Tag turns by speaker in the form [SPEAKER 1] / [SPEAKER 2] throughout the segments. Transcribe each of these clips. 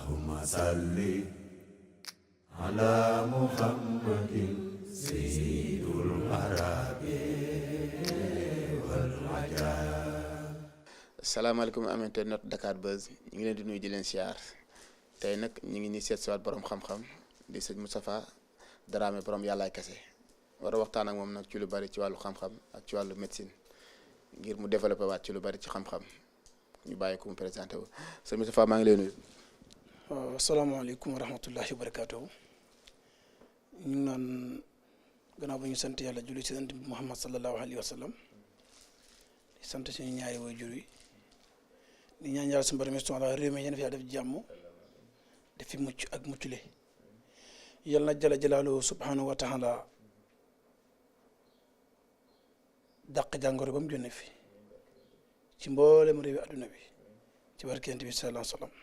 [SPEAKER 1] اللهم صل على محمد سيد العرب والعجاب.
[SPEAKER 2] salaamaaleykum am internet Dakar Buzz ñu ngi leen di nuyu di leen siyaar tey nag ñu ngi nii seet si waat borom xam-xam di sëñ Moustapha Dramé borom yàllaay kese war a waxtaan ak moom nag ci lu bari ci wàllu xam-xam ak ci wàllu médecine ngir mu développé waat ci lu bari ci xam-xam ñu bàyyi ko mu présenté wu sëñ Moustapha maa ngi lay nuyu.
[SPEAKER 3] waaw asalaamaaleykum wa rahmatullahi wa barakaatuhu ñu ngi naan gannaaw ba ñu sant yàlla julli ci sant bi Muhammad sallallahu alayhi wa sallam di sant suñu ñaari waajur yi di ñaan yàlla suñu borom subhanahu réew mi yéen fi def jàmm def fi mucc ak muccule yal na jala jalaalu subhanahu wa taala dàq jàngoro ba mu jónne fi ci mboolem réewi adduna bi ci barkent bi sallallahu alayhi wa sallam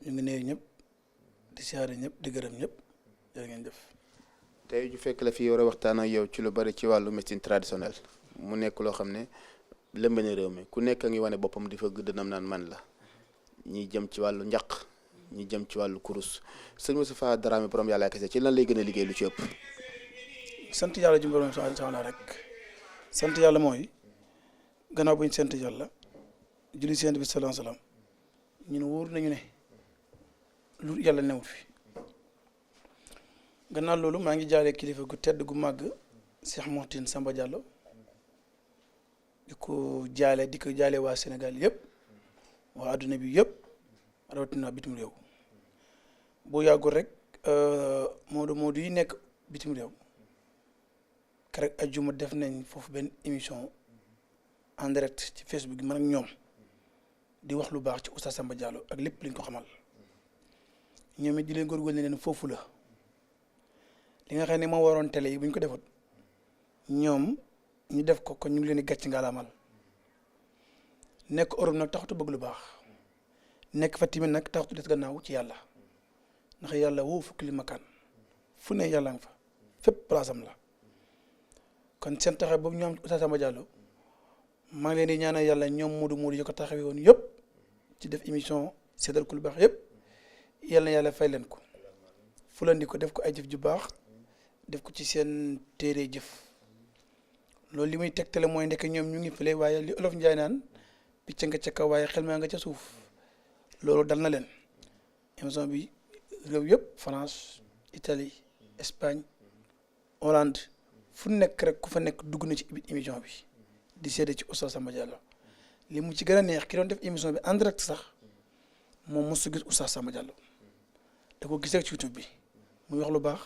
[SPEAKER 3] ñu ngi nuyu ñëpp di siyaare ñëpp di gërëm ñëpp jërë ngeen jëf.
[SPEAKER 2] tey ju fekk la fi war a waxtaan ak yow ci lu bari ci wàllu médecine traditionnelle mu nekk loo xam ne lëmb na réew mi ku nekk a ngi wane boppam di fa gëddënam naan man la ñi jëm ci wàllu njaq ñi jëm ci wàllu kurus sëñ Moustapha Dramé borom yàlla kese ci lan lay gën a liggéey lu ci ëpp.
[SPEAKER 3] sant yàlla ji borom subhanahu wa taala rek sant yàlla mooy gannaaw bu ñu sant yàlla julli ci Yonent bi sallallahu alayhi wa sallam ñun wóor nañu ne lu yàlla newut fi gannaaw loolu maa ngi jaaree kilifa gu tedd gu màgg Cheikh Mouhtin Samba Diallo di ko jaale waa Sénégal yëpp waa adduna bi yëpp rawatina bitim réew boo yàggul rek Moodu yi nekk bitim réew keroog ajjuma def nañ foofu benn émission en direct ci Facebook bi man ak ñoom di wax lu baax ci Oustaz Samba Diallo ak lépp liñ ko xamal ñoom it di leen góorgóorlu ne leen foofu la li nga xam ne moo waroon télé yi bu ñu ko defoon ñoom ñu def ko kon ñu ngi leen di gàcc ngalamal nekk Europe nag taxatu bëgg lu baax nekk fa tamit nag taxatu des gannaaw ci yàlla ndax yàlla woo fukki li makaan fu ne yàlla nga fa fépp place am la kon seen taxaw boobu ñoom Oustaz Samba Diallo maa ngi leen di ñaanal yàlla ñoom Moodu yi ko taxawee woon yëpp ci def émission seetal ku lu baax yëpp yàlla na yàlla fay leen ko fulandi ko def ko ay jëf ju baax def ko ci seen téere jëf loolu li muy tegtale mooy ndekk ñoom ñu ngi fële waaye li olof njaay naan picc nga ca kaw waaye xel maa nga ca suuf loolu dal na leen émission bi réew yëpp France Italie Espagne Hollande fu nekk rek ku fa nekk dugg na ci émission bi di seede ci Oustaz Samba Diallo li mu ci gën a neex ki doon def émission bi en direct sax moom mosu gis Oustaz Samba Diallo da ko gisee ci YouTube bi muy wax lu baax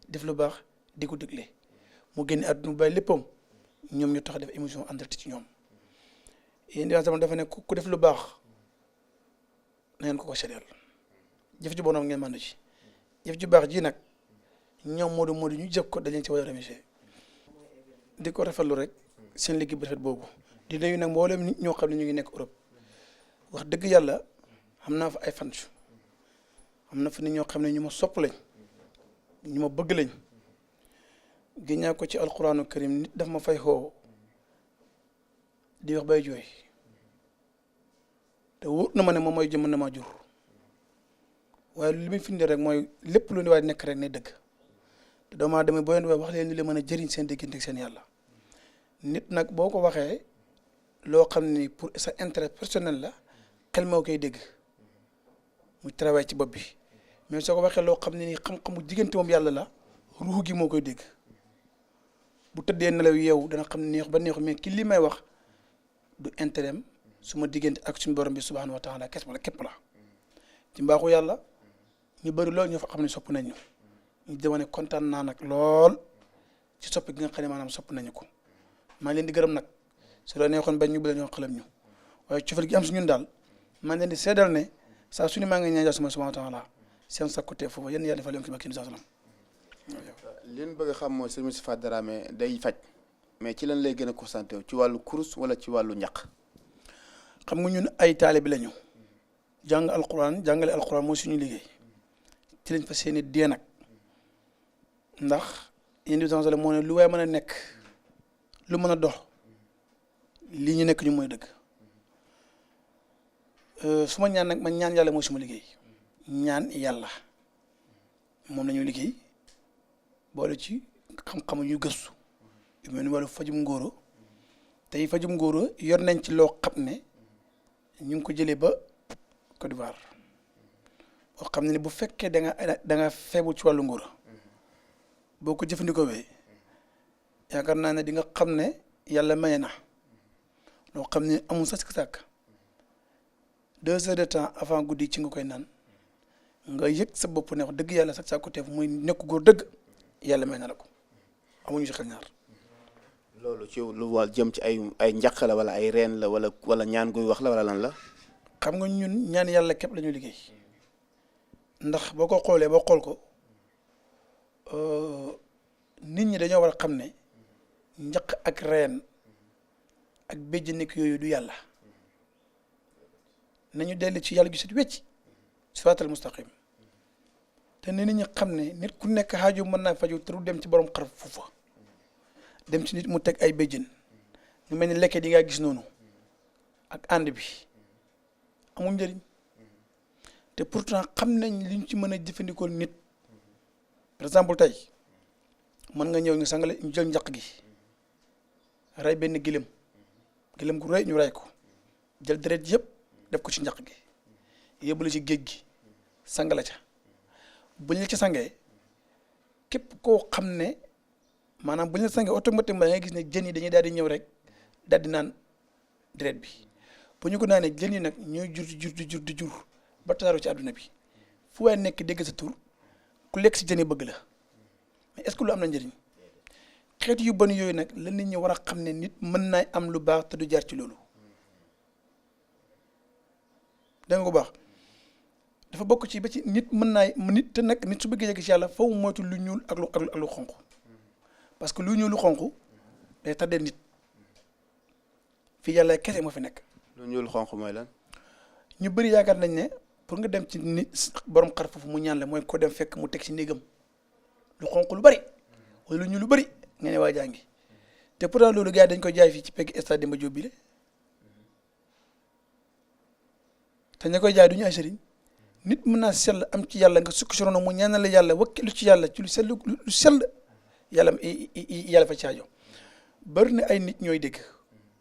[SPEAKER 3] def lu baax di ko dégle mu génne àdduna bàyyi léppam ñoom ñu tax def émission en direct ci ñoom yéen di sama dafa ne ku def lu baax na ngeen ko séddal jëf ju bonoom ngeen màndu ci jëf ju baax ji nag ñoom Moodu ñu jëf ko dañ leen ci war a remercier di ko rafetlu rek seen liggéey bu rafet boobu di nuyu nag mboolem nit ñoo xam ne ñu ngi nekk Europe wax dëgg yàlla xam naa fa ay fans am na fa nit ñoo xam ne ñu ma sopp lañ ñu ma bëgg lañ génnaa ko ci alquraanu karim nit daf ma fay xoo di wax bay jooy te wóor na ma ne moom mooy jëm na maa jur waaye li muy firnde rek mooy lépp lu ni waay nekk rek ne dëgg te doomu aadama boo leen di wax leen li la mën a jëriñ seen diggante ak seen yàlla nit nag boo ko waxee loo xam ni pour sa intérêt personnel la xel moo koy dégg muy travail ci bopp bi mais soo ko waxee loo xam ne ni xam-xamu diggante moom yàlla la ruux gi moo koy dégg bu tëddee nelaw yeewu dana xam ne neex ba neexu mais ki li may wax du intérêt am su ma diggante ak suñu borom bi subhanahu wa taala kes wala képp la ci mbaaxu yàlla ñu bëri loolu ñoo fa xam ne sopp nañ ñu dama ne kontaan naa nag lool ci sopp gi nga xam ne maanaam sopp nañu ko maa ngi leen di gërëm nag su la neexoon bañ ñu bu la ñoo xalam ñu waaye cofeel gi am si ñun daal maa ngi leen di seedal ne saa su ne maa ngi ñaan yàlla subhanahu wa taala seen sakkutee foofu yéen yàlla defal leen ko ba kii salaam.
[SPEAKER 2] li ñu bëgg a xam mooy sëñ Moustapha Dramé day faj mais ci lan lay gën a concentré ci wàllu kurus wala ci wàllu ñaq.
[SPEAKER 3] xam nga ñun ay taalibe bi lañu jàng alquran jàngale alquran mooy suñu liggéey ci lañ fa seeni dee nag ndax yéen di moo ne lu waay mën a nekk lu mën a dox lii ñu nekk ñu mooy dëgg su ma ñaan nag man ñaan yàlla mooy suma liggéey ñaan yàlla moom la ñuy liggéey boole ci xam-xamu ñu gëstu yu mel ni wàllu fajum ngóoro tey fajum ngóoro yor nañ ci loo xam ne ñu ngi ko jëlee ba Côte d'Ivoire boo xam ne bu fekkee da nga feebu ci wàllu ngóoro boo ko jëfandikoo wee yaakaar naa ne di nga xam ne yàlla maye na loo xam ne amul sax sàkk 2 heures de temps avant guddi ci nga koy naan nga yëg sa bopp ne wax dëgg yàlla sax saa ko teef muy nekk góor dëgg yàlla may na la ko amuñu si xel ñaar.
[SPEAKER 2] loolu ci lu wàll jëm ci ay njaq la wala ay reen la wala ñaan guy wax la wala lan la.
[SPEAKER 3] xam nga ñun ñaan yàlla képp la ñu liggéey ndax boo ko xoolee boo xool ko nit ñi dañoo war a xam ne njaq ak reen ak béjj nekk yooyu du yàlla nañu dellu ci yàlla gi set wecc siraatal mustaqim te nit ñi xam ne nit ku nekk xaaju mën naa faju te du dem ci borom xar fuufa dem ci nit mu teg ay béjjën ñu mel ni lekket yi nga gis noonu ak ànd bi amul njëriñ te pourtant xam nañ liñ ci mën a jëfandikoo nit par exemple tey mën nga ñëw ñu sangale ñu jël njaq gi rey benn gëlëm gu rey ñu rey ko jël deret yëpp def ko ci njaq gi yóbbu la ci géej gi sang la ca buñ la ci sangee képp koo xam ne maanaam buñ la sangee automatiquement da ngay gis ne jën yi dañuy daal di ñëw rek daal di naan deret bi bu ñu ko naanee jën yi nag ñooy jur di jur ba tasaaroo ci àdduna bi fu waay nekk dégg sa tur ku lekk si jën yi bëgg la mais est-ce que lu am na njëriñ xeet yu bon yooyu nag la nit ñi war a xam ne nit mën naa am lu baax te du jaar ci loolu dégg nga ko baax dafa bokk ci ba ci nit mën naa nit te nag nit su bëggee yegg ci yàlla foofu moytu lu ñuul ak lu xonq parce que lu ñuul lu xonq day tàddee nit fii yàlla kese moo fi nekk.
[SPEAKER 2] lu ñuul xonq mooy lan.
[SPEAKER 3] ñu bëri yaakaar nañ ne pour nga dem ci nit borom xar foofu mu ñaan la mooy ko dem fekk mu teg ci néegam lu xonq lu bëri wala lu ñuul lu bëri nga ne waa jàngi te pourtant loolu gars yi dañ ko jaay fii ci pegg stade Demba Diop bi le te ña koy jaay du ñu ay sëriñ nit mën naa sell am ci yàlla nga sukk si rono mu ñaanal la yàlla wakkilu ci yàlla ci lu sell yàlla fa caajo bari na ay nit ñooy dégg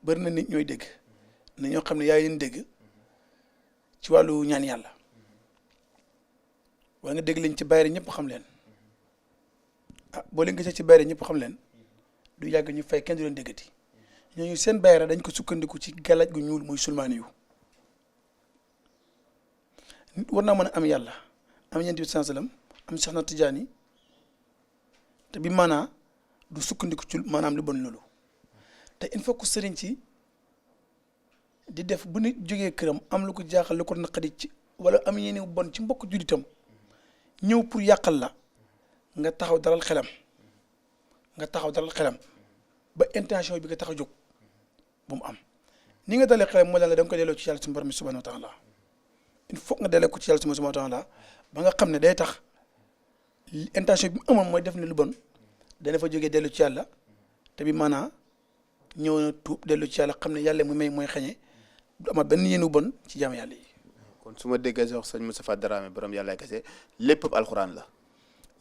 [SPEAKER 3] bari na nit ñooy dégg na ñoo xam ne yaay leen dégg ci wàllu ñaan yàlla wala nga dégg leen ci bayre ñëpp xam leen ah boo leen gisee ci bayre ñëpp xam leen du yàgg ñu fay kenn du leen déggati ñooñu seen bayre dañ ko sukkandiku ci galaaj gu ñuul muy sulmaani yu nit war naa mën a am yàlla am Yonent bi sallam am Cheikh na Tijaani te bi maanaa du sukkandiku ci maanaam lu bon loolu te il faut que sëriñ ci di def bu nit jógee këram am lu ko jaaxal lu ko naqari ci wala am yéene bon ci mbokk jullitam ñëw pour yàqal la nga taxaw dalal xelam ba intention bi nga tax a jóg bu mu am ni nga dalee xelam moo daan la da nga koy delloo ci yàlla suñu borom subhanahu wa taala il faut nga dalee ko ci yàlla subhanahu wa taala ba nga xam ne day tax intention bi mu amoon mooy def ne lu bon dana fa jógee dellu ci yàlla te bi maanaa ñëw na tuub dellu ci yàlla xam ne yàlla mu may mooy xañee du amaat benn yéenu bon ci jaam yàlla yi.
[SPEAKER 2] kon su ma déggee sax sëñ Moustapha Dramé borom yàlla kese lépp alxuraan la.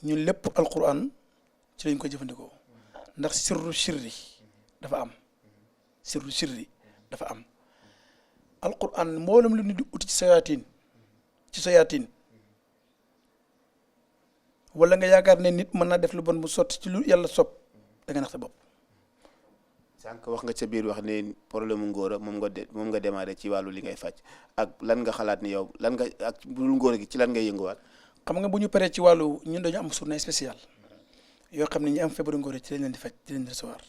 [SPEAKER 3] ñun lépp alxuraan ci lañ ko jëfandikoo ndax sirri dafa am alxuraan mboolem lu nit di uti ci sayaatiin wala nga yaakaar ne nit mën naa def lu bon mu sotti ci lu yàlla sopp da nga nax sa bopp.
[SPEAKER 2] sànq wax nga ca biir wax ne problème mu ngóora moom nga démarré ci wàllu li ngay faj ak lan nga xalaat ni yow lan nga ak bu dul ngóora gi ci lan ngay yënguwaat.
[SPEAKER 3] xam nga bu ñu paree ci wàllu ñun dañu am journée spéciale yoo xam ne ñi am feebaru ngóora ci lañ leen di faj ci lañ di recevoir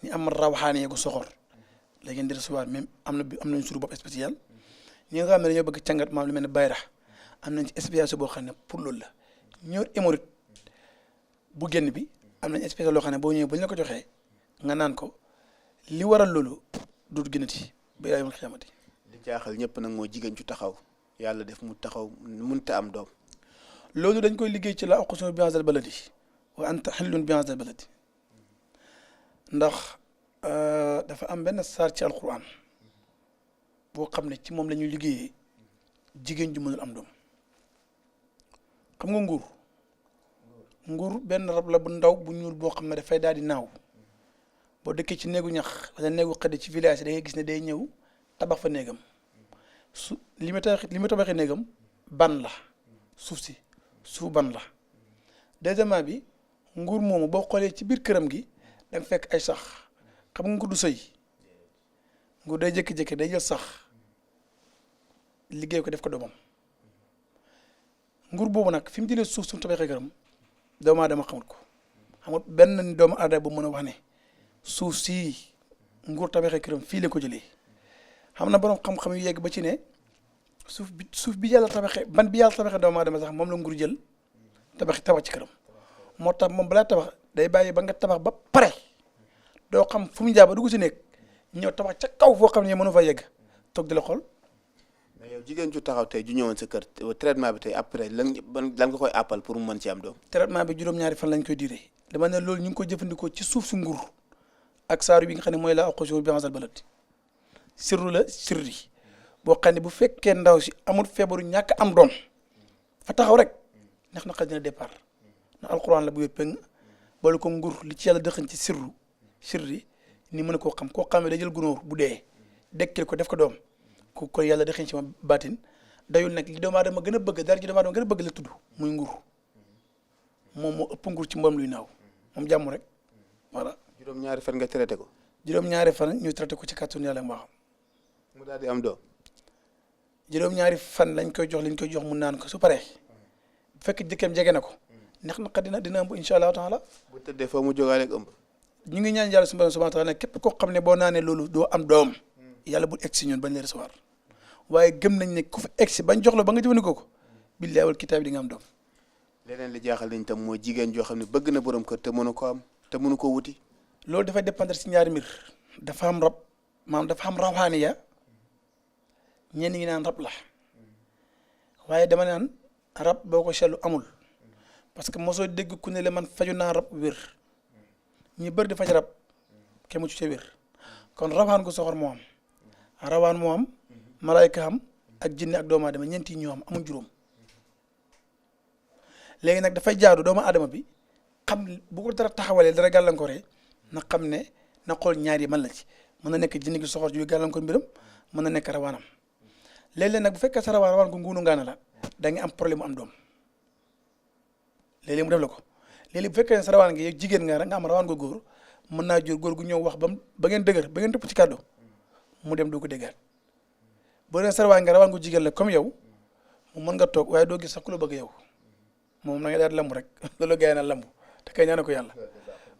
[SPEAKER 3] ñi am rawaxaane gu soxor la ngeen di recevoir même am nañ suñu bopp spécial ñi nga xam ne dañoo bëgg càngat maam lu mel ne bayra am nañ ci spécial boo xam ne pour loolu la ñëw hémorroïde bu génn bi am nañ spécial loo xam ne boo ñëwee bu ñu la ko joxee nga naan ko li waral loolu du gënati ba yaa yawmal xiyaamati.
[SPEAKER 2] li jaaxal ñëpp nag mooy jigéen ju taxaw yàlla def mu taxaw mënta am doom.
[SPEAKER 3] loolu dañ koy liggéey ci la uqsimu bi haazal baladi wa anta hillun bi haazal baladi ndax dafa am benn saar ci alquran boo xam ne ci moom la ñuy liggéeyee jigéen ju mënul am doom xam nga nguur benn rab la bu ndaw bu ñuul boo xam ne dafay daal di naaw boo dëkkee ci néegu ñax wala néegu xëdd ci village da ngay gis ne day ñëw tabax fa néegam li ma tabaxee néegam ban la suuf ban la. deuxièmement bi nguur moomu boo xoolee ci biir këram gi da nga fekk ay sax xam nga nguur du sëy nguur day jékki-jékki day jël sax liggéey ko def ko doomam nguur boobu nag fi mu jëlee suuf su mu tabaxee këram doomu aadama xamul benn doomu aadama bu mën a wax ne suuf sii nguur tabaxee këram fii la ko jëlee xam na borom xam-xam yu yegg ba ci ne suuf bi yàlla tabaxee ban bi yàlla tabaxee doomu aadama sax moom la nguur jël tabax ci këram moo tax moom balaa tabax day bàyyi ba nga tabax ba pare doo xam fu mu jaar ba dugg si nekk ñëw tabax ca kaw foo xam ne mënu fa yegg toog di la xool.
[SPEAKER 2] mais yow jigéen ju taxaw tey ju ñëwoon sa kër traitement bi tey après lan nga koy appal pour mu mën ci am doom.
[SPEAKER 3] traitement bi juróom-ñaari fan lañ koy diire dama ne loolu ñu ngi ko jëfandikoo ci suuf si nguur ak saaru bi nga xam ne mooy la aqushur bi ansal balad sirri boo xam ne bu fekkee ndaw si amul feebaru ñàkk am doom fa taxaw rek neex na xel dina départ na alquran la bu wér péng boole ko nguur li ci yàlla dëxañ ci sirri ni mën a koo xam koo xam ne da jël gunóor bu dee dekkil ko def ko doom ko yàlla dëxañ ci ma baatin dayul nag li doomu aadama gën a bëgg dara ji doomu aadama gën a bëgg la tudd muy nguur moom moo ëpp nguur ci mboom luy naaw moom jàmm rek voilà.
[SPEAKER 2] juróom-ñaari fan nga traité ko.
[SPEAKER 3] juróom-ñaari fan ñu traité ko ci kàttanu yàlla mbaaxam.
[SPEAKER 2] mu daal di am doom.
[SPEAKER 3] juróom-ñaari fan lañ koy jox mu naan ko su paree bu fekkee jëkkeem jege na ko neex na xat dina ëmb incha allahu taala.
[SPEAKER 2] bu tëddee foo mu jógaale ak ëmb.
[SPEAKER 3] ñu ngi ñaan yàlla subhanahu wa taala képp koo xam ne boo naanee loolu doo am doom yàlla bul egg si ñun bañ lay recevoir waaye gëm nañ ne ku fa egg si bañ jox la ba nga jëfandikoo ko billahi wal kitaab di nga am doom.
[SPEAKER 2] leneen li jaaxal nañ tam mooy jigéen joo xam ne bëgg na borom kër te mënu ko am te mënu ko wuti.
[SPEAKER 3] loolu dafay dépendre si ñaari mbir dafa am rab maanaam dafa am rawxaaniya ñenn ñi naan rab la waaye dama naan rab boo ko seetlu amul parce que mosoo dégg ku ne la man faju naa rab wér ñu bëri di faj rab kenn mu ci ca wér kon rawaan gu soxor moo am rawaan moo am malaayka am ak jinne ak doomu aadama ñeenti ñoo am amul juróom léegi nag dafay jaadu doomu aadama bi xam bu ko dara taxawalee dara gàllankooree na xam ne na xool ñaar yi man la ci mën na nekk jinne gi soxor ju gàllankoor mbiram mën na nekk rawaanam léeg-léeg nag bu fekkee sa rawaan gu nguunu ngaana la da nga am problème mu am doom léeg-léeg mu def la ko léeg-léeg bu fekkee ne sa rawaan gi yow jigéen nga am rawaan gu góor mën naa jur góor gu ñëw wax ba ngeen dëgër ba ngeen tëpp ci kàddu mu dem doo ko déggaat boo dee sa rawaan nga rawaan gu jigéen la comme yow mu mën nga toog waaye doo gis sax ku la bëgg yow moom na nga daal di lamb rek loolu gars yi naan lamb te kay ñaane ko yàlla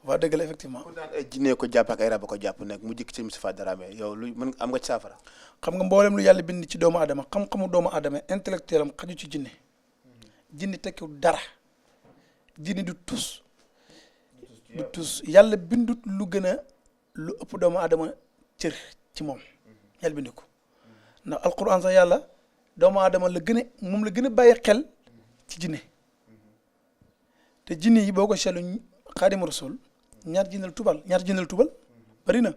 [SPEAKER 3] waaw dëgg la effectivement.
[SPEAKER 2] ku daan ay jinne ko jàpp ak ay rab ko jàpp nag mu jikk ci Moustapha Dramé yow lu mën am nga ci saafara.
[SPEAKER 3] xam nga mboolem lu yàlla bind ci doomu aadama xam-xamu doomu aadama intellectuel am xaju ci jinne jinne tekkiwul dara jinne du tus yàlla bindut lu gën a lu ëpp doomu aadama cër ci moom yàlla bind ko ndax alquran sax yàlla doomu aadama la gën a moom la gën a bàyyi xel ci jinne te jinne yi boo ko seetlu Xaadimu Rasuul ñaar jinne la tubal bari na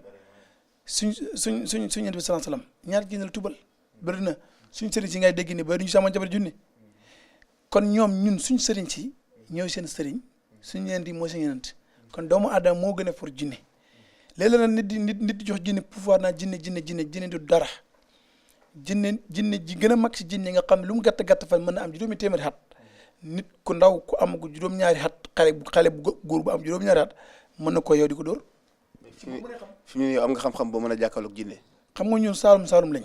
[SPEAKER 3] suñ yonent bi sallallahu alayhi wasallam ñaar jinne la tubal bari na suñ sëriñ si ngay dégg ni bari ñu sama jabar junne kon ñoom ñun suñ sëriñ si ñooy seen sëriñ suñ yonent yi mooy seen yonent kon doomu aadama moo gën a for jinne léeg-léeg nag nit di jox jinne pouvoir naa jinne du dara jinne ji gën a mag si jinne nga xam ne lu mu gàtt fan mën na am juróomi téeméeri at nit ku ndaw ku am ko juróom-ñaari at xale bu góor bu am juróom-ñaari at mën na ko yow di ko dóor.
[SPEAKER 2] fi mu ne yow am nga xam-xam ba mën a jàkkaarloog jinne.
[SPEAKER 3] xam nga ñun Saalum lañ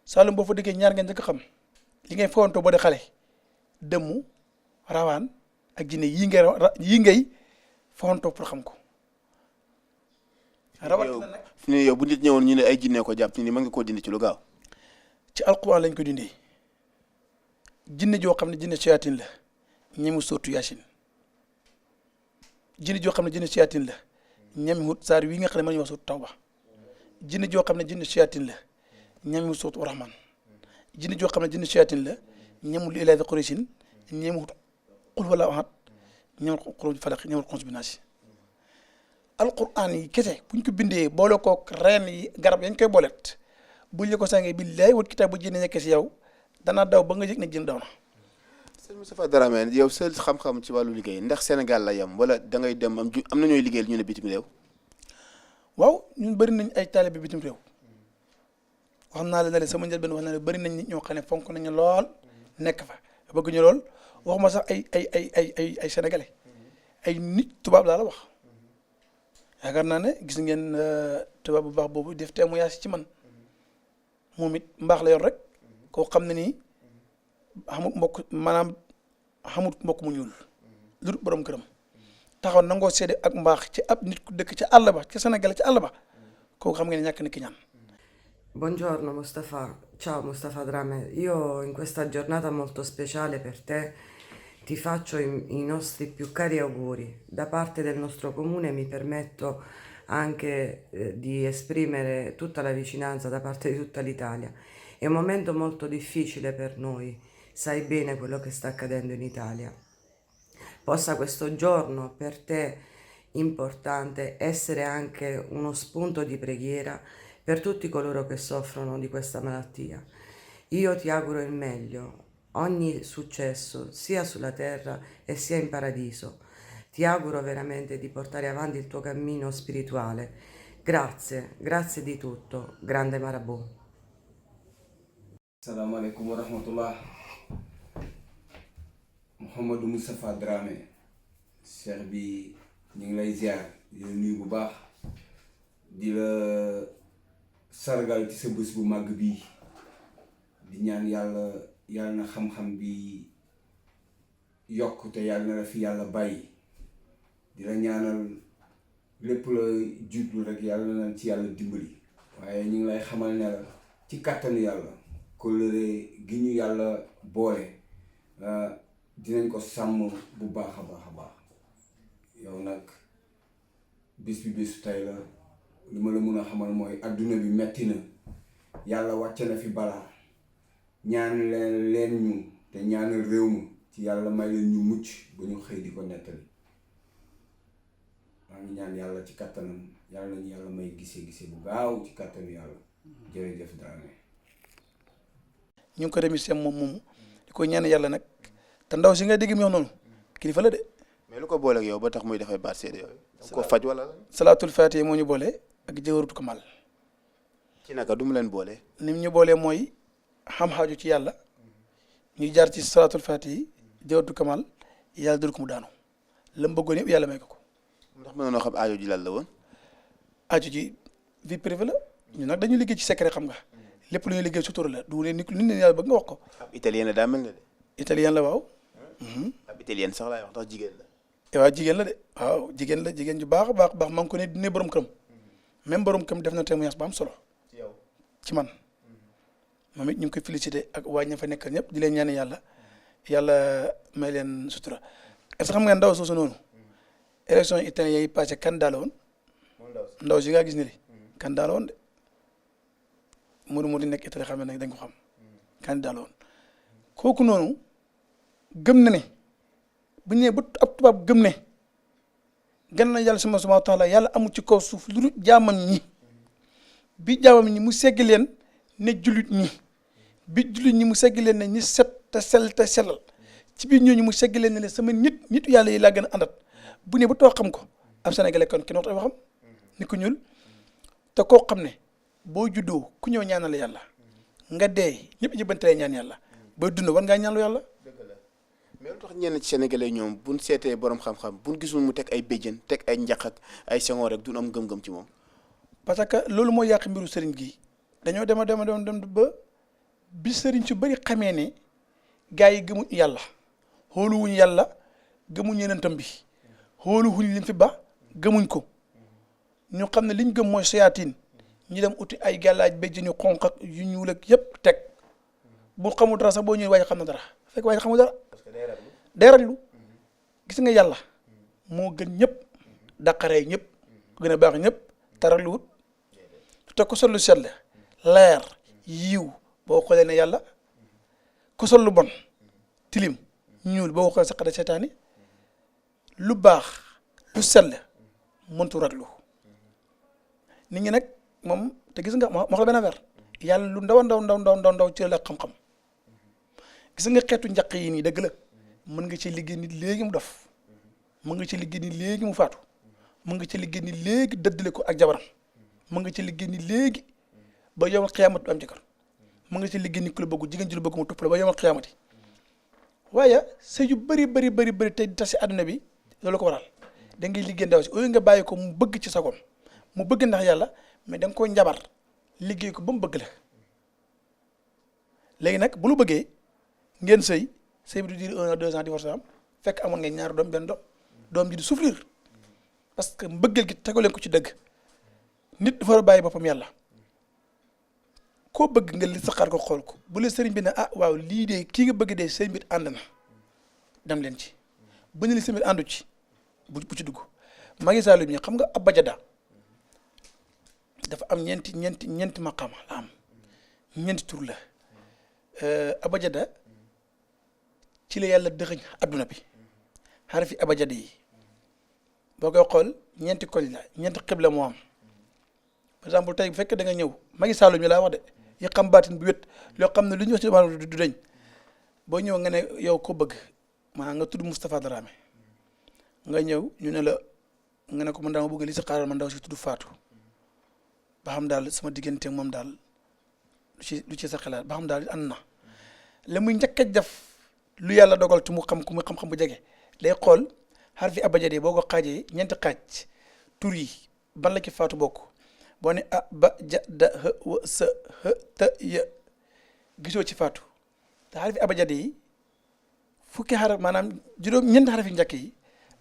[SPEAKER 3] Saalum boo fa déggee ñaar ngeen njëkk xam li ngay fawantoo boo dee xale dëmmu rawaan ak jinne yii ngay fawantoo pour xam ko. rawatina nag
[SPEAKER 2] fi mu ne yow bu nit ñëwoon ñu ne ay jinne ko jàpp ni mën nga koo dindi ci lu gaaw.
[SPEAKER 3] ci alquran lañ ko dindee. jinne joo xam ne jinne seyaatin la ñemu sootu yaasin jinne joo xam ne jinne seyaatin la ñemi wut saar wi nga xam ne mën nañu wax sootu tawba jinne joo xam ne jinne seyaatin la ñemi wut sootu rahman jinne joo xam ne jinne seyaatin la ñemu li ilaahi quraysin ñemu wut qul huwallaahu ahad ñemu qul falaq ñemu qul bi naas alquran yi kese buñ ko bindee boole kook reen yi garab yañ koy boolet buñ la ko sàngee billaahi wut kitaab bu jinne nekkee si yow danaa daw ba nga yëg ne jën daw na
[SPEAKER 2] sëñ Moustapha Dramé yow sa xam-xam ci wàllu liggéey ndax Sénégal la yem wala da ngay dem am na ñooy liggéeyal ñu ne bitim réew.
[SPEAKER 3] waaw ñun bëri nañ ay taalibe bitim réew wax naa la ne sama njëlbeen wax naa ne bëri nañ nit ñoo xam ne fonk nañu lool nekk fa bëgg ñu lool waxuma sax ay sénégalais ay nit tubaab laa la wax yaakaar naa ne gis ngeen tubaab bu baax boobu def témoignage ci man moom it mbaax la yor rek koo xam ne nii xamut mbokk maanaam xamut mbokk mu ñuul lu dul borom këram taxaw nangoo seede ak mbaax ci ab nit ku dëkk ca àll ba ca Sénégal ca àll ba kooku xam ngeen ne ñàkk na ki ñaan.
[SPEAKER 4] Buongiorno Mustafa, ciao Mustafa Dramé, io in questa giornata molto speciale per te ti faccio i nostri più cari auguri. Da parte del nostro comune mi permetto anche di esprimere tutta la vicinanza da parte di tutta l'Italia. È un momento molto difficile per noi, sai bene quello che sta accadendo in Italia. Possa questo giorno per te importante essere anche uno spunto di preghiera per tutti coloro che soffrono di questa malattia. Io ti auguro il meglio, ogni successo sia sulla terra e sia in paradiso. Ti auguro veramente di portare avanti il tuo cammino spirituale. Grazie, grazie di tutto, grande Marabou.
[SPEAKER 5] Assalamu alaikum wa rahmatullah. Mouhamadou Moustapha Dramé cheikh bi ñu ngi lay ziar di la nuyu bu baax di la sargal ci sa bés bu màgg bii di ñaan yàlla na xam-xam bi yokk te yàlla na la fi yàlla bàyyi di la ñaanal lépp la jublu rek yàlla na ci yàlla dimbali waaye ñu ngi lay xamal ne la ci kàttanu yàlla kóllëre gi ñu yàlla boole dinañ ko sàmm bu baax a baax yow nag bis bi bisu tey la li ma la mun a xamal mooy adduna bi metti na yàlla wàcce na fi balaa ñaan leen ñu te ñaanal réew mi ci yàlla may leen ñu mucc ba ñu xëy di ko nettali maa ngi ñaan yàlla ci kattanam yàlla nañu yàlla may gisee bu gaaw ci kattanu yàlla jërëjëf Dramé.
[SPEAKER 3] ñu ngi ko remercié moom moomu di ko ñaan yàlla nag te ndaw si nga dégg mi wax noonu kilifa la de.
[SPEAKER 2] mais lu ko boole ak yow ba tax muy dafay baat seede yooyu. da ko faj wala.
[SPEAKER 3] salaatul faatiha moo ñu boole ak jawharatul kamal.
[SPEAKER 2] ci naka du mu leen boole.
[SPEAKER 3] ni mu ñu boolee mooy xam xaaju ci yàlla ñuy jaar ci salaatul faatiha jawharatul kamal yàlla dul ko mu daanu la mu bëggoon yëpp yàlla may ko.
[SPEAKER 2] ndax mënoon xam aajo ji lan la woon.
[SPEAKER 3] aajo ji vie privée la ñu nag dañu liggéey ci secret xam nga lépp lu ñuy liggéey sutura la du ne nit lu ne yàlla bëgg nga wax ko.
[SPEAKER 2] ab italien la daa mel ne de.
[SPEAKER 3] italien la waaw.
[SPEAKER 2] ab italien sax laay wax ndax jigéen la.
[SPEAKER 3] waaw jigéen la de waaw jigéen la jigéen ju baax a baax maa ngi ko ne dine borom këram même borom këram def na témoignage ba am solo
[SPEAKER 2] ci yow
[SPEAKER 3] ci man moom it ñu ngi koy félicité ak waa ña fa nekkal ñëpp di leen ñaan yàlla may leen sutura est-ce que xam nga ndaw soosu noonu élection italien yi passé candidat la woon ndaw si nga gis ni li candidat la woon de mu di nekk Italie xam ne nag dañ ko xam candidat la woon kooku noonu gëm na ne bu ñëwee ba ab tubaab gëm ne gën na yàlla subhaanahu wa taala yàlla amul ci kaw suuf lu dul jaamam ñi bi jaamam ñi mu segg leen ne jullit ñi bi jullit ñi mu segg leen ne ñi set te sell te sellal ci biir ñooñu mu segg leen ne sama nitu yàlla yi laa gën a àndat bu ne ba too xam ko am Sénégalais kon kenn waxtu waxam ni ko ñuul te koo xam ne boo juddoo ku ñëw ñaanal yàlla nga dee ñëpp ñëbbantelee ñaan yàlla booy dund war ngaa ñaanlu yàlla.
[SPEAKER 2] mais lu tax ñenn ci Sénégalais ñoom buñ seetee borom xam-xam buñ gisul mu teg ay béjjën teg ay njaq ak ay sengoor rek duñ am gëm-gëm ci moom.
[SPEAKER 3] parce que loolu mooy yàq mbiru sëriñ gi dañoo dem ba bi sëriñ su bëri xamee ne gars yi gëmuñ yàlla xooluwuñ yàlla gëmuñ yenentam bi xooluwuñ liñ fi ba gëmuñ ko ñu xam ne liñ gëm mooy sayaatiin ñu dem uti ay gàllaaj béjjën yu xonq ak yu ñuul ak yëpp teg bu xamul dara sax boo ñëwee waaye xam na dara fekk waaye xamul dara. day raglu gis nga yàlla moo gën ñëpp daqaree ñëpp gën a baax ñëpp te ragluwut te ku sol lu sell leer yiw boo xoolee ne yàlla ku sol lu bon tilim ñuul boo xoolee sa xada seetaani lu baax lu sell mëntu raglu nit ñi nag moom te gis nga ma wax benn affaire yàlla lu ndaw ci la xam-xam gis nga xeetu njaq yi nii dëgg la mën nga ci liggéey nit léegi mu dof mën nga ci liggéey nit léegi mu faatu mën nga ci liggéey nit léegi dëddale ko ak jabaram mën nga ci liggéey nit léegi ba yomal xiyaamati am ci kër mën nga ci liggéey nit ku la bëggu jigéen ji la bëgg mu topp la ba yomal xiyaamati waaye sëy yu bëri tey di tas si àdduna bi loolu ko waral da ngay liggéey ndaw si au lieu nga bàyyi ko mu bëgg ci sagom mu bëgg ndax yàlla mais da nga koy njabar liggéey ko ba mu bëgg la léegi nag bu lu bëggee ngeen sëy bi du dire 1 an 2 ans divorce am fekk amoon ngeen ñaari doom benn doom ji di souffrir parce que mbëggeel gi tegu leen ko ci dëgg nit dafa war a bàyyi boppam yàlla koo bëgg nga li saxaar ko xool ko bu la sëriñ bi ne ah waaw lii de kii nga bëgg de sëriñ bi ànd na dem leen ci bu ñu li sëriñ bi àndu ci bu ci dugg magi Saalum ñi xam nga abajada dafa am ñeenti maqaama la am ñeenti tur la abajada ci la yàlla dëxëñ adduna bi xarafi abajada yi boo koy xool ñeenti koñ la ñeenti xibla moo am par exemple tey bu fekkee da nga ñëw magi Saalum ñi laa wax de yi xam baatin bu wét loo xam ne lu ñu wax ci maanaam du dañ boo ñëw nga ne yow ko bëgg maanaam nga tudd Moustapha Dramé nga ñëw ñu ne la nga ne ko man dama bëgg li si xaaral man ndaw si tudd Fatou ba xam daal sama diggante moom daal lu ci sa xalaat ba xam daal ànd na la muy njëkk a def lu yàlla dogal tu mu xam ku mu xam-xam bu jege day xool xarfi abajade boo ko xaajee ñeenti xaaj tur yi ban la ci Fatou bokk boo ne a ba ja da ha wa sa ha ta ya gisoo ci Fatou te xarfi abajade yi fukki xaraf maanaam juróom ñeenti xaraf yi njëkk yi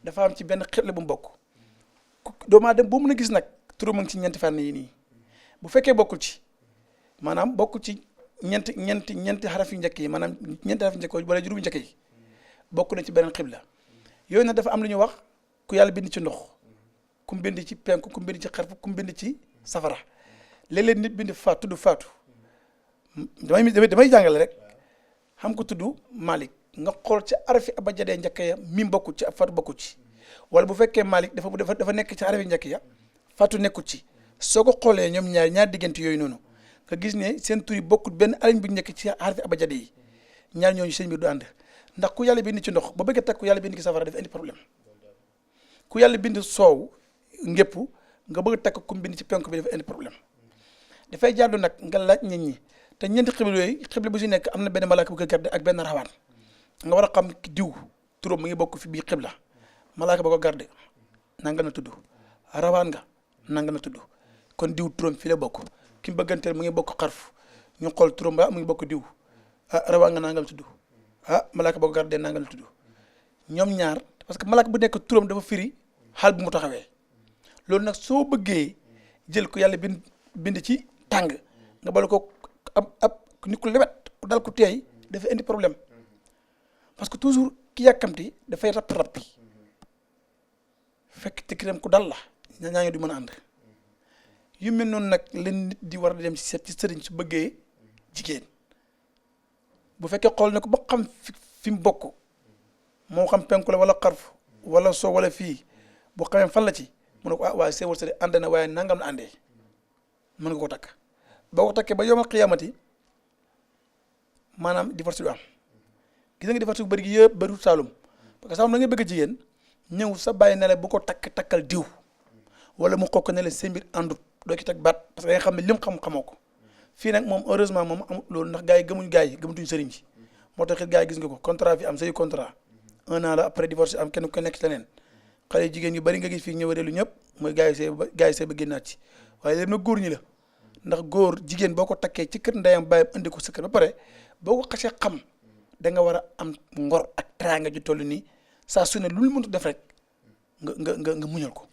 [SPEAKER 3] dafa am ci benn xetle bu mu bokk doomu aadama boo mën a gis nag turam a ngi ci ñeenti fànn yi nii bu fekkee bokkul ci maanaam bokkul ci ñeenti xaraf yu njëkk yi maanaam ñeenti xaraf yu njëkk wala juróomi njëkk yi bokk na ci beneen xibla yooyu nag dafa am lu ñuy wax ku yàlla bind ci ndox ku mu bind ci penku ku mu bind ci xarfu ku mu bind ci safara léeg-léeg nit bind faatu tudd faatu damay jàngale rek xam ko tudd Malick nga xool ci arafi abajadee njëkk ya mim bokkul ci ab faatu bokkul ci wala bu fekkee Malick dafa nekk ci arafi njëkk ya faatu nekkul ci soo ko xoolee ñoom ñaar diggante yooyu noonu nga gis ne seen tur yi bokkul benn alañ bu nekk ci arafi abajade yi ñaar ñooñu seen mbir du ànd ndax ku yàlla bind ci ndox ba bëgg a teg ku yàlla bind ci safara dafa indi problème ku yàlla bind soow ngépp nga bëgg a teg ku mu bind ci penk bi dafa indi problème dafay jaadu nag nga laaj nit ñi te ñeenti xibla yooyu xibla bu si nekk am na benn malaaka bu ko garde ak benn rawaan nga war a xam diw turam mu ngi bokk fi biir xibla malaaka ba ko garde nanga na tudd rawaan nga nanga na tudd kon diw turam fii la bokk ki mu bëgganteel mu ngi bokk xarfu ñu xool turam ba mu ngi bokk diw rawaan nga nanga la tudd malaaka ba ko garde nanga la tudd ñoom ñaar parce que malaaka bu nekk turam dafa firi xaal bu mu taxawee loolu nag soo bëggee jël ko yàlla bind ci tàng nga bala ko ab nit ku lewet ku dal ku teey dafay indi problème parce que toujours ki yàkkamti dafay rappi fekk te kiram ku dal la ñaa di mën a ànd yu mel noonu nag leen nit di war a dem ci seet ci sëriñ su bëggee jigéen bu fekkee xool ne ko ba xam fi mu bokk moo xam penku la wala xarfu wala soo wala fii bu xamee fan la ci mu ne ko waaye seewal sa ànd na waaye nangam la àndee mën nga ko takk boo ko takkee ba yomal xiyaamati maanaam divorce du am gis nga divorce bu bëri gi yëpp bëriwul Saalum parce que Saalum da ngay bëgg jigéen ñëw sa bàyyi ne la bu ko takkal diw wala mu xokk ne la seen mbir àndut doo ci teg baat parce que da nga xam ne lim xamoo ko fii nag moom heureusement moom amul loolu ndax gars yi gëmatuñ sëriñ ci moo tax it gars yi gis nga ko contrat fi am say contrat 1 an la après divorce am kenn ku nekk ci leneen xale jigéen yu bëri nga gis fii ñëwareelu ñëpp mooy gars yi say ba génnaat ci waaye léegi nag góor ñi la ndax góor jigéen boo ko takkee ci kër ndeyam bàyyam indi ko sa kër ba pare boo ko xasee xam da nga war a am ngor ak teraanga ju toll nii saa su ne lu mu mënut def rek nga muñal ko.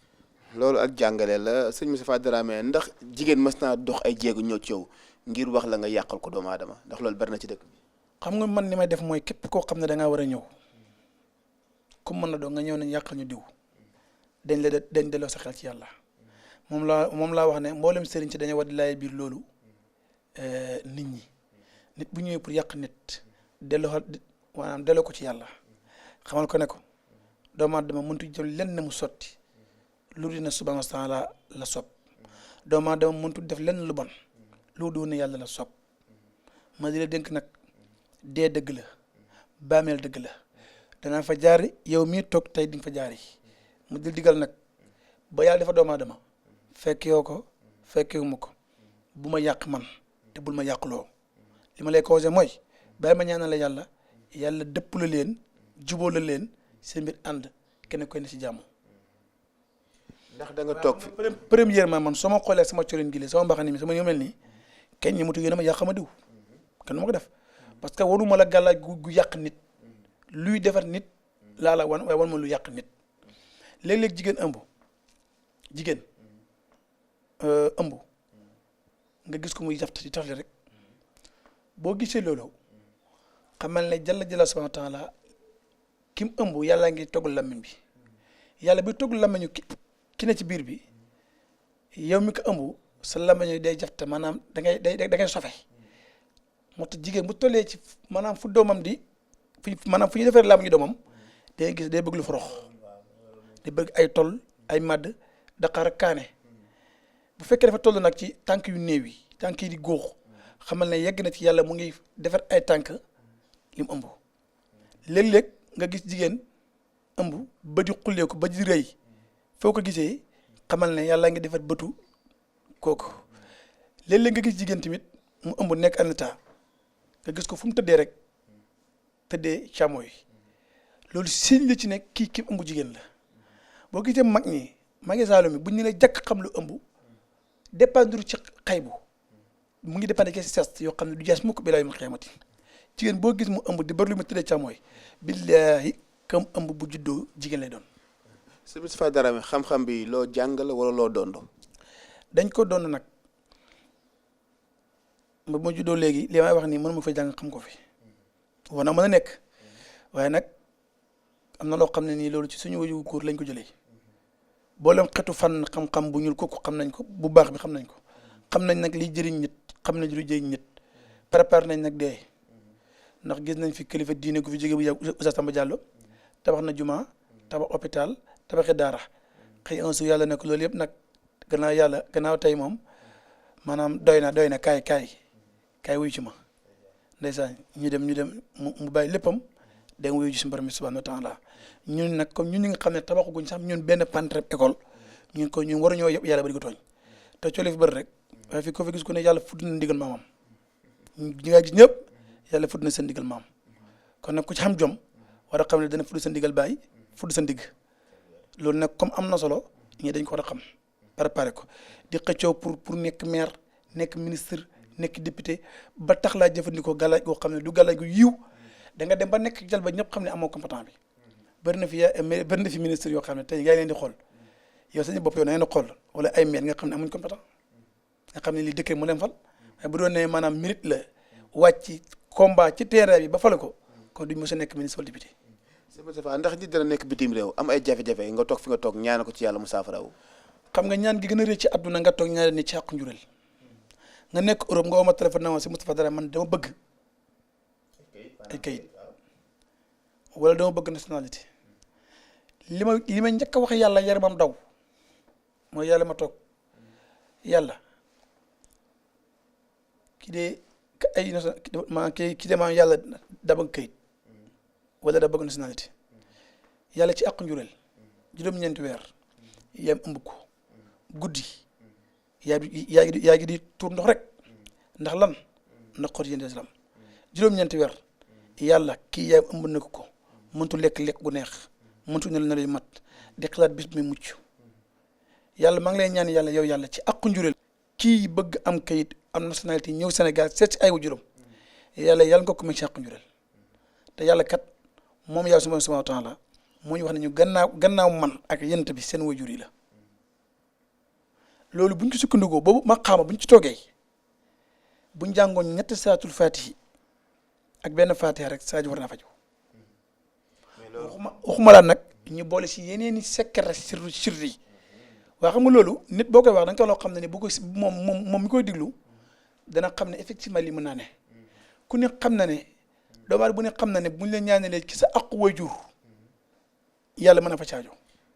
[SPEAKER 2] loolu ak jàngale la sëñ Moustapha Dramé ndax jigéen mës naa dox ay jéego ñëw ci yow ngir wax la nga yàqal ko doomu aadama ndax loolu bari na ci dëkk bi.
[SPEAKER 3] xam nga man li may def mooy képp koo xam ne da ngaa war a ñëw comme mën na doon nga ñëw nañ yàqal ñu diw dañ delloo sa xel ci yàlla moom laa wax ne mboolem sëriñ ci dañoo war di laay biir loolu nit bu ñëwee pour yàq nit delloo ko ci yàlla xamal ko ne ko doomu aadama mënut jël lenn mu sotti lu dina subhaanahu wa taala la sopp doomu aadama mënut def lenn lu bon lu doon ne yàlla la sopp ma di la dénk nag dee dëgg la baameel dëgg la danaa fa jaari yow mii toog tey di nga fa jaari mu dil digal nag ba yàlla dafa doomu aadama fekk yoo ko fekkewu ma ko bu ma yàq man te bul ma yàqloo li ma lay causé mooy bàyyi ma ñaanal la yàlla dëpp la leen juboo la leen seen mbir ànd kenn koy ne ci jàmm.
[SPEAKER 2] ndax da nga toog fi
[SPEAKER 3] premièrement man soo ma xoolee sama colin gi sama mbaxane mi sama ñëw mel nii kenn ñi mutu yéen a ma yàq ma diw kenn du ma ko def parce que waruma la gàllaaj gu yàq nit luy defar nit laa la wan waaye wan ma lu yàq nit léeg-léeg jigéen ëmb nga gis ko muy jafte di tafle rek boo gisee loolu xamal ne jalla subhanahu wa taala kim ëmb yàlla ngi toggal lammiñ bi yàlla bi toggal lammiñu ki ne ci biir bi yow mi ko ëmb sa lammiñu day jafte maanaam da ngay sofe moo tax jigéen bu tollee ci maanaam fu doomam di fu ñu defee lammiñu doomam day gis day bëgg lu forox day bëgg ay tol ay madd daqaar ak kaane bu fekkee dafa toll nag ci tànk yu néew yi tànk yi di góox xamal ne yegg na ci yàlla mu ngi defar ay tànk li mu ëmb léeg-léeg nga gis jigéen ëmb ba di xullee ko ba di rëy foo ko gisee xamal ne yàlla ngi defar bëtu kooku léeg-léeg nga gis jigéen tamit mu ëmb nekk en état nga gis ko fu mu tëddee rek tëddee càmmooy loolu signe la ci ne kii ëmb jigéen la boo gisee magi Saalum bu ñu ne jàkk xam lu ëmb dépendre ci xaybu mu ngi dépendre ci sest yoo xam ne du jaas mukk bi laa mu xeemati jigéen boo gis mu ëmb di bari lu mu tëddee càmmooy billaahi kam ëmb bu juddoo jigéen lay doon.
[SPEAKER 2] Sëñ Moustapha Dramé xam-xam bi loo jàng la wala loo doon
[SPEAKER 3] dañ ko doon nag ba ma juddoo léegi li may wax nii mën ma fa jàng xam ko fi war na mën a nekk waaye nag am na loo xam ne nii loolu ci suñu waju góor lañ ko jëlee boolem xetu fan xam-xam bu ñuul kooku xam nañ ko bu baax bi xam nañ ko xam nañ nag liy jëriñ nit xam nañ lu jëriñ nit préparé nañ nag dee ndax gis nañ fi kilifa diine gu fi jóge bu yàgg Oustaz Samba Diallo tabax na juma tabax hôpital tabaxi daara xëy un jour yàlla ne ko loolu yëpp nag gannaaw tey moom maanaam doy na kaay wuyu ci ma ndeysaan ñu dem mu bàyyi léppam dem wuyu ci suñu borom subhanahu wa taala ñun nag comme ñun ñi nga xam ne tabaxaguñ sax ñun benn pantreb école ñun waruñoo yëpp yàlla bari ko tooñ te coole fi bëri rek waaye fi ko fi gis ko ne yàlla fudd na ndigal maamam ñi nga gis ñëpp yàlla fudd na seen ndigal maam kon nag ku ci xam jom war a xam ne dana fudd sa ndigal bàyyi fudd sa ndigg loolu nag comme am na solo ñii dañ ko war a xam préparé ko di xëccoo pour nekk maire nekk ministre nekk député ba tax laa jëfandikoo galaaj goo xam ne du galaaj gu yiw da nga dem ba nekk jal ba ñëpp xam ne amoo compétent bi bëri na fi ministre yoo xam ne tey yaa leen di xool yow sañu bopp yow na ngeen di xool wala ay maire nga xam ne amuñ compétent nga xam ne lii décret mu leen fal waaye bu doon ne maanaam mérite la wàcc combat ci terrain bi ba fale ko kon duñ mos a nekk ministre wala député.
[SPEAKER 2] Sëñ Moustapha ndax nit dana nekk bitim réew am ay jafe-jafe nga toog fi nga toog ñaan ko ci yàlla mu saafarawu.
[SPEAKER 3] xam nga ñaan gi gën a rëy ci àdduna nga toog ñaari nit ci àqu njureel nga nekk Europe nga woo ma téléphone na ma si Moustapha Dramé man dama bëgg ay kayit wala dama bëgg nationalité li ma njëkk a wax yàlla yaramam daw mooy yàlla ma toog yàlla ki de ay ma ki de maanaam yàlla da bëgg kayit wala da bëgg nationalité yàlla ci àqu njureel juróom-ñeenti weer yaam ëmb ko guddi yaa ngi di tuur ndox rek ndax lan ndax xot yéen islam juróom-ñeenti weer yàlla kii yaay ëmb na ko mëntu lekk gu neex mëntu ne lay mat di xalaat bis mi mucc yàlla maa ngi lay ñaan yàlla yow yàlla ci àqu njureel kii bëgg am kayit am nationalité ñëw Sénégal seet si ay waajuram yàlla nga ko may ci àqu njureel te yàlla kat moom yàlla subhanahu wa taala moo ñu wax ne ñu gannaaw man ak yent bi seen waajur yi la loolu buñ ko sukkandikoo boobu ma xaama buñ ci toogee buñ jàngoon ñetti saatul fatihi ak benn fatiha rek saa ji war naa faju waxuma laa nag ñu boole si yeneen i secret sirri waa xam nga loolu nit boo koy wax da nga ko loo xam ne bu ko moom mi koy diglu dana xam ne effectivement lii mën naa ne ku ne xam na ne doomu aadama bu ne xam na ne buñ la ñaanalee ci sa aqu waajur yàlla mën na fa caajo.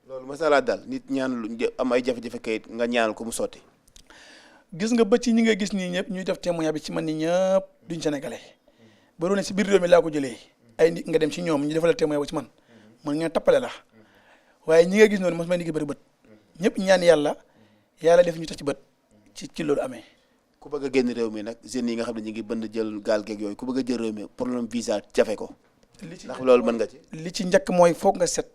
[SPEAKER 2] loolu masala daal nit ñaan lu am ay jafe-jafe kayit nga ñaanal ko mu sotti.
[SPEAKER 3] gis nga ba ci ñi nga gis nii ñëpp ñuy def témoignage bi ci man ni ñëpp duñ sénégalais ba doon ne si biir réew mi laa ko jëlee ay nit nga dem ci ñoom ñu defal la témoin ci man mën ngeen tappale la waaye ñi nga gis noonu mos may ni gi bëri bët ñëpp ñaan yàlla def ñu tax ci bët ci loolu amee.
[SPEAKER 2] ku bëgg a génn réew mi nag jeunes yi nga xam ne ñu ngi bënd jël gaal geeg yooyu ku bëgg a jël réew mi problème visa jafe ko. ndax loolu mën nga ci.
[SPEAKER 3] li ci njëkk mooy foog nga set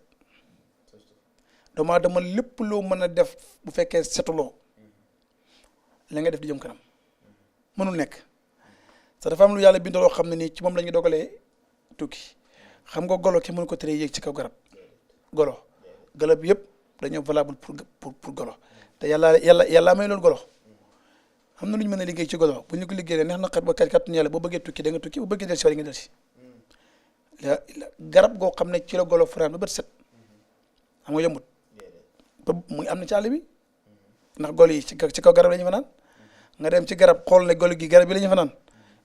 [SPEAKER 3] dama lépp loo mën a def bu fekkee setuloo la nga def di jëm kanam mënul nekk sa dafa am lu yàlla bindaloo xam ne nii ci moom la ñu dogalee tukki xam nga golo ki mënu ko teree yéeg ci kaw golo bi yëpp dañoo valable pour golo te yàlla may loolu golo am na lu ñu mën a liggéey ci golo bu ñu ko liggéeyee neex na xat ba kàttanu yàlla boo bëggee tukki da nga tukki bu bëggee del si wala nga del si garab goo xam ne ci la golo faraan ba bët set xam nga yombut ba muy am na ci àll bi ndax golo yi ci kaw garab la ñu fanaan nga dem ci garab xool ne golo gi garab yi la ñu fanaan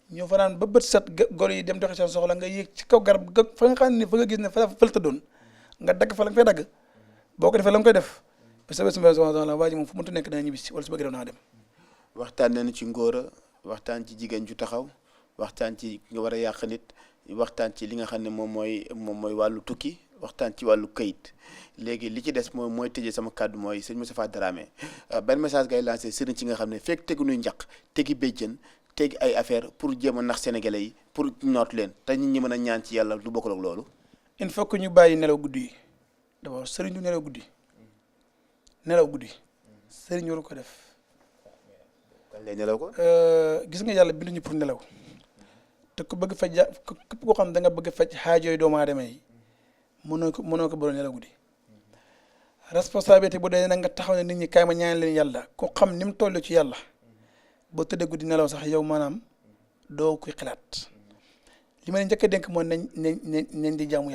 [SPEAKER 3] ñoo fanaan ba bët set golo yi dem doxi seen soxla nga yéeg ci kaw garab fa nga xam ne fa nga gis ne fa la tëddoon nga dagg fa la nga fay dagg boo ko defee la nga koy def ba sa bés la waa ji moom fu mënta nekk dana ñibbisi wala su bëggee naa dem.
[SPEAKER 2] waxtaan nañu ci ngóora waxtaan ci jigéen ju taxaw waxtaan ci nga war a yàq nit waxtaan ci li nga xam ne moom mooy wàllu tukki waxtaan ci wàllu këyit léegi li ci des mooy tëjee sama kàddu mooy sëñ Moustapha Dramé benn message ngay lancé sëriñ ci nga xam ne fekk tegu nuy njaq tegi béjjën tegi ay affaire pour jéem a nax sénégalais yi pour noot leen te nit ñi mën a ñaan ci yàlla lu bokkul ak loolu.
[SPEAKER 3] il faut que ñu bàyyi nelaw guddi yi d'abord sëriñ du nelaw guddi sëriñ waru ko def.
[SPEAKER 2] kañ lay nelaw ko.
[SPEAKER 3] gis nga yàlla binduñu pour nelaw te ku bëgg faj képp koo xam ne da nga bëgg faj xaajooy doomu aadama yi mënoo ko bëri nelaw guddi responsabilité bu dee nag nga taxaw ne nit ñi kaay ma ñaan leen yàlla ku xam ni mu toll ci yàlla boo tëddee guddi nelaw sax yow maanaam doo koy xalaat li ma leen njëkk a dénk mooy nañ di jaamu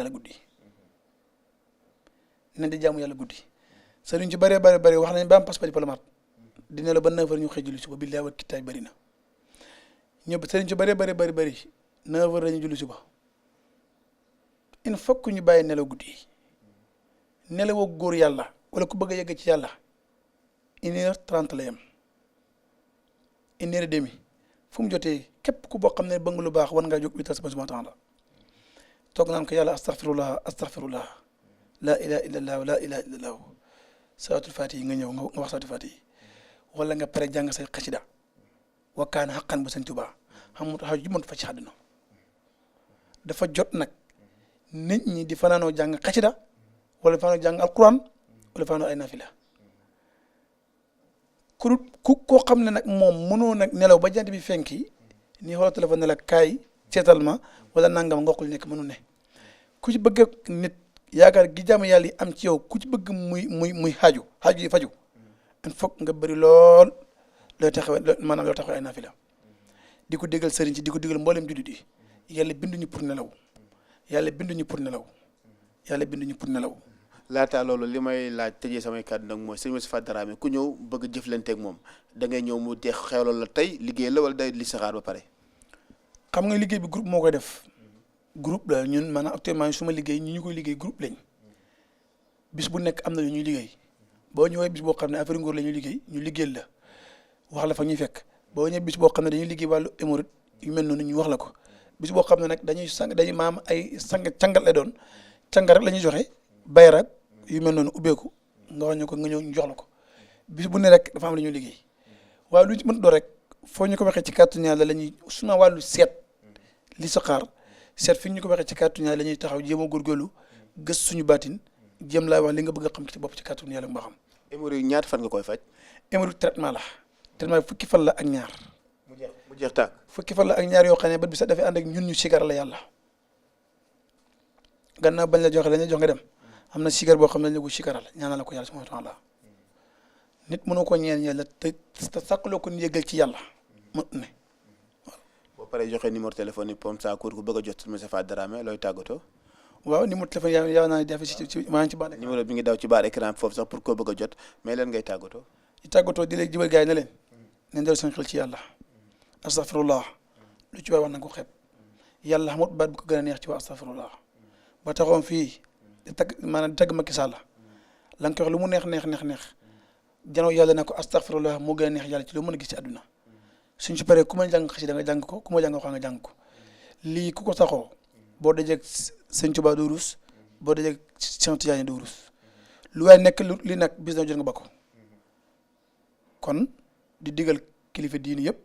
[SPEAKER 3] yàlla guddi sëriñ ci bëree bëri wax nañ ba am passeport diplomate di nelaw ba 9h ñu xëy julli suba billahi wal kitaab bëri na ñëpp sëriñ ci bëree bëri 9h la ñu julli suba il faut que ñu bàyyi nelaw guddi nelawoo góor yàlla wala ku bëgg a yegg ci yàlla 1h30 la yem 1h30 fu mu jotee képp ku boo xam ne bëgg lu baax war ngaa jóg 8h subhanahu wa ta'ala toog naan ko yàlla astaghfirullah la ilaha illallah la ilaha illallah salaatul faatihi nga ñëw nga wax salaatul faatihi wala nga pare jàng say xasida wa kaana haqqan bu Sëñ Tuubaa xam nga ju mën fa ci àdduna dafa jot nag nit ñi di fanaanoo jàng xasida wala fanaanoo jàng alquran wala fanaanoo ay nafila ku koo xam ne nag moom mënoo nag nelaw ba jant bi fenki nii xoolal téléphone ne la kaay seetal ma wala nangam nga xool nekk mënu ne ku ci bëgg nit yaakaar gi jàmm yàlla yi am ci yow ku ci bëgg muy xaaju yi faju il faut nga bëri lool loo taxawee ay nafila di ko déggal sëriñ ci di ko déggal mboolem jullit yi yàlla binduñu pour nelaw
[SPEAKER 2] laata loolu li may laaj tëjee samay kàddu nag mooy sëñ Moustapha Dramé ku ñëw bëgg jëflanteeg moom da ngay ñëw mu jeex xewlal la tey liggéey la wala day li saxaar ba pare.
[SPEAKER 3] xam nga liggéey bi groupe moo koy def groupe la ñun maanaam actuellement su ma liggéey ñu koy liggéey groupe lañ bis bu nekk am na lu ñuy liggéey boo ñëwee bis boo xam ne affaire ngóor la ñuy liggéey ñu liggéeyal la wax la fa ñuy fekk boo ñëwee bis boo xam ne dañuy liggéey wàllu hémorroïde yu mel noonu ñu wax la ko bis boo xam ne nag dañuy maam ay cangal lay doon cangal rek la ñuy joxe bayrak yu mel noonu ubbeeku nga wax ñu ko nga ñëw ñu jox la ko bis bu ne rek dafa am lu ñuy liggéey waaye lu ñu ci mën doo rek foo ñu ko waxee ci kàttu Yàlla la ñuy suma wàllu seet li saxaar seet fi ñu ko waxee ci kàttu Yàlla la ñuy taxaw jéem a góorgóorlu gës suñu baatin jéem laa wax li nga bëgg a xam ci bopp ci kàttu Yàlla nga xam.
[SPEAKER 2] hémorroïde ñaata fan nga koy faj.
[SPEAKER 3] hémorroïde traitement bi fukki fan la ak ñaar.
[SPEAKER 2] mu jeex tàkk.
[SPEAKER 3] fukki fan la ak ñaar yoo xam ne bët bi sax dafay ànd ak ñun ñu sigar la yàlla gannaaw bañ la joxe dañuy jox nga dem am na sigar boo xam ne dañu ko sigaral ñaanal la ko yàlla subhanahu wa ta'ala nit mënoo ko ñeen yàlla te sàkkaloo ko yëgal ci yàlla mu ne.
[SPEAKER 2] boo paree joxe numéro téléphone yi comme ça ku bëgg a jot Sëñ Moustapha Dramé looy tàggatoo.
[SPEAKER 3] waaw numéro téléphone yaa naa def ci maa ngi ci baar
[SPEAKER 2] numéro bi ngi daw ci baar écran foofu sax pour koo bëgg a jot mais leen ngay tàggatoo.
[SPEAKER 3] ci tàggatoo di leen jibal gars yi ne leen nañ dellu seen xel ci yàlla astaghfirullah lu ci waay wax na ko xeeb yàlla xamut baat bu ko gën a neex ci waa astaghfirullah ba taxoon fii di tagg maanaam di tagg Macky Sall la nga koy wax lu mu neex janoo yàlla ne ko astaghfirullah moo gën a neex yàlla ci loo mën a gis ci àdduna suñ ci paree ku ma jàng xasi da nga jàng ko ku ma jàng waxaa nga jàng ko lii ku ko saxoo boo dajee ak sëñ Tuubaa doo rus boo dajee ak Cheikh Tidiane doo rus lu waaye nekk li nag bis na jot nga ba ko kon di digal kilifa diini yëpp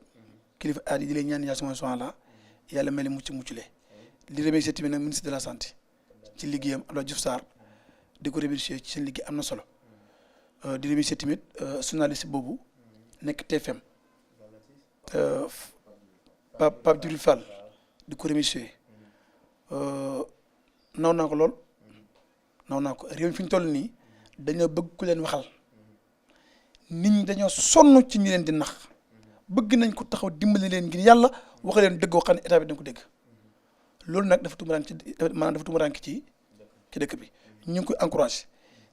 [SPEAKER 3] kilifa aada yi di leen ñaan yàlla subhaanahu wa taala yàlla mel ni mucc-muccule di remercier tamit nag ministre de la santé ci liggéeyam Abdoulaye Diouf Sarr di ko remercier ci seen liggéey am na solo di remercier tamit journaliste boobu nekk TFM Pape Djibril Fall di ko remercier naw naa ko lool naw naa ko réew mi fi ñu toll nii dañoo bëgg ku leen waxal nit ñi dañoo sonn ci ñi leen di nax bëgg nañ ko taxaw dimbali leen ngir yàlla wax leen dëgg xam ne état bi dañ ko dégg loolu nag dafa tumuraan ci maanaam dafa tumuraan ci dëkk bi ñu ngi koy encouragé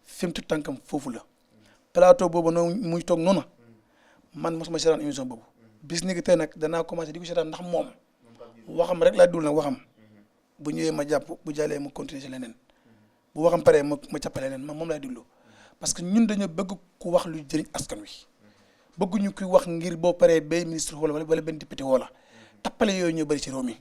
[SPEAKER 3] fi mu tudd tànkam foofu la plateau boobu noonu muy toog noonu man mosuma seetaan émission boobu bis ni ki tey nag danaa commencé di ko seetaan ndax moom waxam rek laa dul nag waxam bu ñëwee ma jàpp bu jàllee ma continuer si leneen bu waxam paree ma cappale leneen moom laay déglu parce que ñun dañoo bëgg ku wax lu jëriñ askan wi bëgguñu kuy wax ngir boo paree bay ministre wala benn député wala tappale yooyu ñoo bëri ci réew mi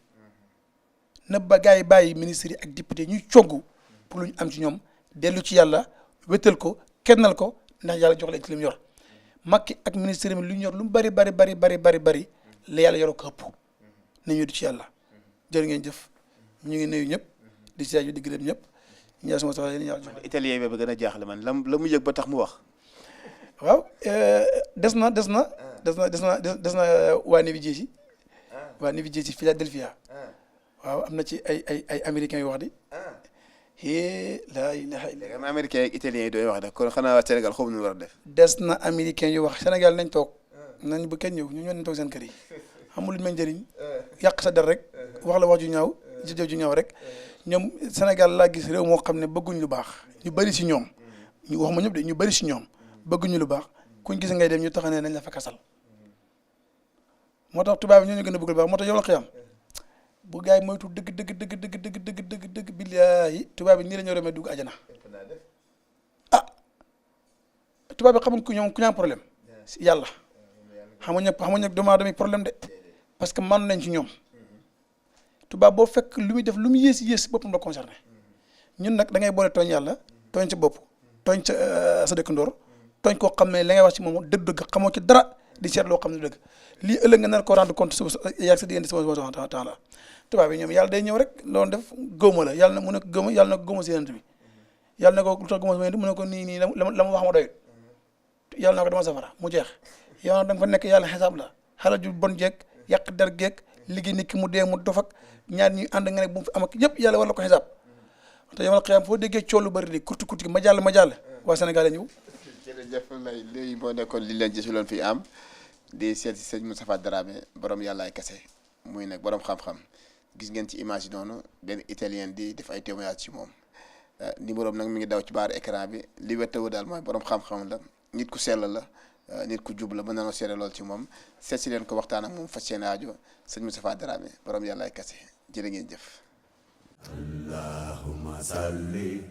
[SPEAKER 3] na ba gars yi bàyyi ministres yi ak député ñuy coggu pour lu ñu am ci ñoom dellu ci yàlla wétal ko kennal ko ndax yàlla jox leen ci li mu yor Macky ak ministre yi lu ñu yor lu mu bari la yàlla yoroo ko ëpp na ñu di ci yàlla jërë ngeen jëf ñu ngi nuyu ñëpp di si di gërëm ñëpp ñaa suma soxla yéen yàlla jox
[SPEAKER 2] italien bi ba gën a jaaxle man la mu yëg ba tax mu wax
[SPEAKER 3] waaw des na waa Navy Jersey waa Navy Jersey Philadelphia waaw am na ci ay américains yu wax di laa ilaha illa
[SPEAKER 2] am américains ak italiens yi dooy wax de kon xanaa waa Sénégal xaw ma nu war a def
[SPEAKER 3] des na américains yu wax Sénégal nañ toog nañ bu kenn ñëw ñu ñoo nañ toog seen kër yi xamul luñu may njëriñ yàq sa der rek wax la wax ju ñaaw jëf ju ñaaw rek ñoom Sénégal laa gis réew moo xam ne bëgguñ lu baax ñu bëri si ñoom ñu wax ma ñëpp de ñu bëri si ñoom bëgguñu lu baax kuñ gis ngay dem ñu tax ne nañ la fa kasal moo tax tubaab yi ñoo ñu gën a bëgg lu baax moo tax yow la xiyam bu gars yi moytu dëgg billaahi tubaab yi nii la ñu remee dugg àjjana tubaab bi xamuñ ku ñaam problème yàlla xamuñ nag doomu aadama problème de parce que man nañ ci ñoom tubaab boo fekk lu muy def lu mu yées boppam la concerné ñun nag da ngay boole tooñ yàlla tooñ sa bopp tooñ sa dëkkandoor tooñ koo xam ne la ngay wax ci moom dëgg xamoo ci dara di seet loo xam ne dëgg lii ëllëg nga nar ko rendre compte suba yaag sa diggante sama temps la tubaab yi ñoom yàlla day ñëw rek loolu def gëwma la yàlla na mu ne ko gëwma yàlla na ko gëwma si yenant bi yàlla na ko lu tax gëwma si mu ne ko nii la ma wax ma doyut yàlla na ko dama safara mu jeex yow nag da nga fa nekk yàlla xisaab la xala ju bon jeeg yàq der geeg liggéey nit ki mu dee mu dof ak ñaar ñuy ànd nga ne bu mu fi am ak yëpp yàlla war la ko xisaab te yow nag xëyam foo déggee coolu bëri li kurti kurti ma jàll waa Sénégal la ñëw
[SPEAKER 2] jërëjëf lay léegi moo nekkoon li leen gisuloon fi am di seet si sëñ Moustapha Dramé borom yàllaay kese muy nag borom xam-xam gis ngeen ci image yi noonu benn italien di def ay témoignage ci moom numéro nag mi ngi daw ci baaru écran bi li wettewu daal mooy borom xam-xam la nit ku sell la nit ku jub la mën nañoo seere lool ci moom seet si leen ko waxtaan ak moom fas seen aajo sëñ Moustapha Dramé borom yàllaay kese jërë ngeen jëf.
[SPEAKER 1] Allahumma salli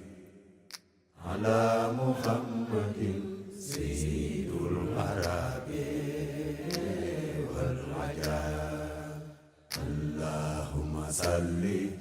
[SPEAKER 1] ala Muhammadin sayyidul arabi wal ajam. Allahumma salli